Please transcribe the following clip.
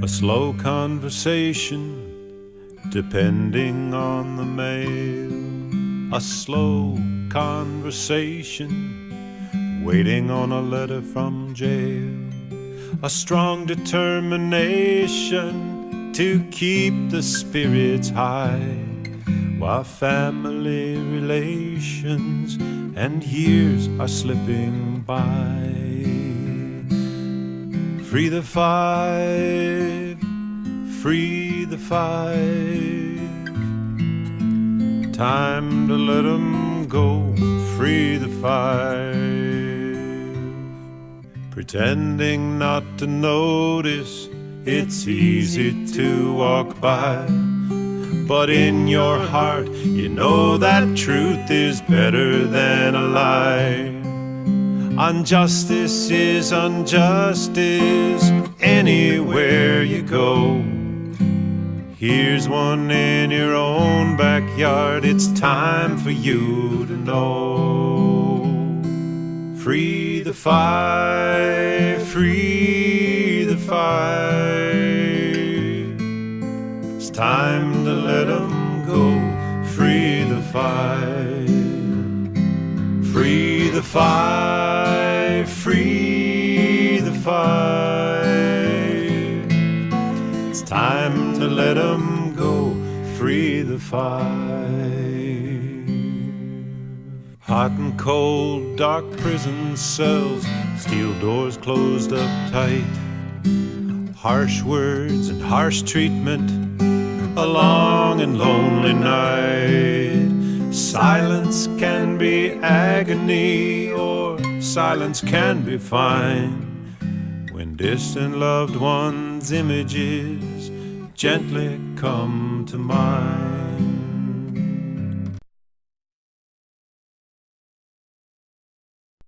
A slow conversation, depending on the mail. A slow conversation, waiting on a letter from jail. A strong determination to keep the spirits high, while family relations and years are slipping by. Free the five, free the five. Time to let 'em go, free the five. Pretending not to notice, it's easy to walk by. But in your heart, you know that truth is better than a lie. Injustice is injustice anywhere you go. Here's one in your own backyard, it's time for you to know. Free the five, free the five. It's time to let 'em go, free the five. Free the five, free the five. It's time to let 'em go, free the five. Hot and cold, dark prison cells, steel doors closed up tight. Harsh words and harsh treatment, a long and lonely night. Silence can be agony, or silence can be fine, when distant loved ones' images gently come to mind.